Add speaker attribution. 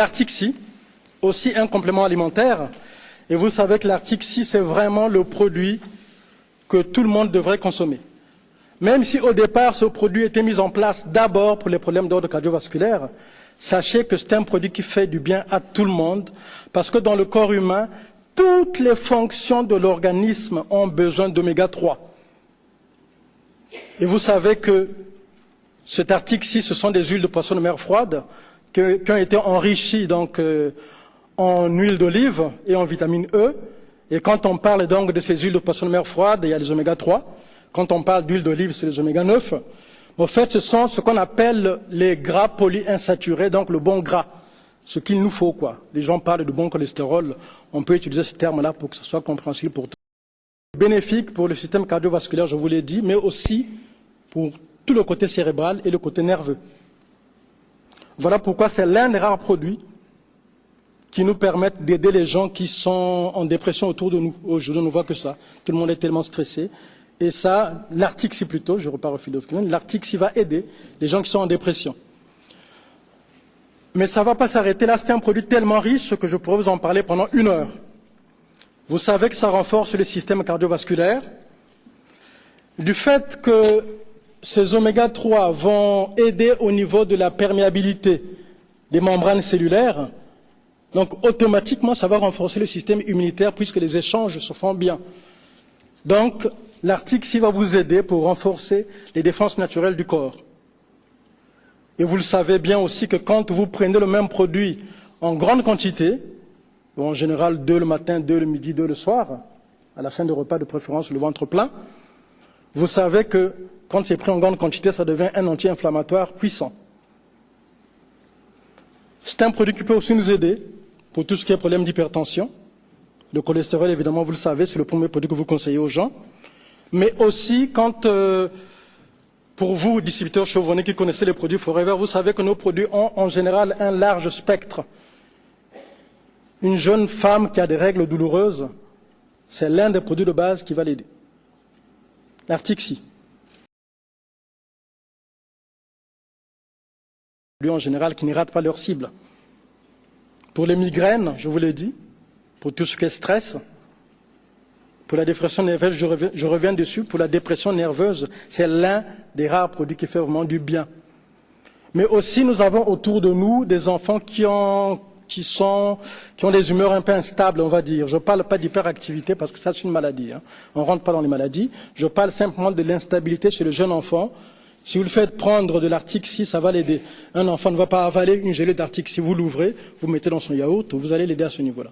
Speaker 1: l'article 6, aussi un complément alimentaire. Et vous savez que l'article 6, c'est vraiment le produit que tout le monde devrait consommer. Même si au départ, ce produit était mis en place d'abord pour les problèmes d'ordre cardiovasculaire, sachez que c'est un produit qui fait du bien à tout le monde, parce que dans le corps humain, toutes les fonctions de l'organisme ont besoin d'oméga 3. Et vous savez que cet article 6, ce sont des huiles de poisson de mer froide qui ont été enrichies donc, en huile d'olive et en vitamine E. Et quand on parle donc de ces huiles de poisson de mer froide, il y a les oméga 3. Quand on parle d'huile d'olive, c'est les oméga 9. En fait, ce sont ce qu'on appelle les gras polyinsaturés, donc le bon gras, ce qu'il nous faut, quoi. Les gens parlent de bon cholestérol, on peut utiliser ce terme-là pour que ce soit compréhensible pour tous. Bénéfique pour le système cardiovasculaire, je vous l'ai dit, mais aussi pour tout le côté cérébral et le côté nerveux. Voilà pourquoi c'est l'un des rares produits qui nous permettent d'aider les gens qui sont en dépression autour de nous. Aujourd'hui, on ne voit que ça. Tout le monde est tellement stressé. Et ça, l'article 6 plutôt, je repars au fil de l'article 6 va aider les gens qui sont en dépression. Mais ça ne va pas s'arrêter là, c'est un produit tellement riche que je pourrais vous en parler pendant 1 heure. Vous savez que ça renforce le système cardiovasculaire. Du fait que ces oméga 3 vont aider au niveau de la perméabilité des membranes cellulaires, donc automatiquement ça va renforcer le système immunitaire puisque les échanges se font bien. Donc l'article 6 va vous aider pour renforcer les défenses naturelles du corps. Et vous le savez bien aussi que quand vous prenez le même produit en grande quantité, en général 2 le matin, 2 le midi, 2 le soir, à la fin du repas de préférence le ventre plein, vous savez que quand c'est pris en grande quantité, ça devient un anti-inflammatoire puissant. C'est un produit qui peut aussi nous aider pour tout ce qui est problème d'hypertension. Le cholestérol, évidemment, vous le savez, c'est le premier produit que vous conseillez aux gens. Mais aussi, quand, pour vous, distributeurs chevronnés qui connaissez les produits Forever, vous savez que nos produits ont en général un large spectre. Une jeune femme qui a des règles douloureuses, c'est l'un des produits de base qui va l'aider. L'article 6. En général, qui ne ratent pas leur cible. Pour les migraines, je vous l'ai dit, pour tout ce qui est stress, pour la dépression nerveuse, je reviens dessus, pour la dépression nerveuse, c'est l'un des rares produits qui fait vraiment du bien. Mais aussi, nous avons autour de nous des enfants qui ont des humeurs un peu instables, on va dire. Je ne parle pas d'hyperactivité parce que ça, c'est une maladie. Hein. On ne rentre pas dans les maladies. Je parle simplement de l'instabilité chez le jeune enfant. Si vous le faites prendre de l'article 6, ça va l'aider. Un enfant ne va pas avaler une gelée d'article 6. Vous l'ouvrez, vous mettez dans son yaourt, vous allez l'aider à ce niveau-là.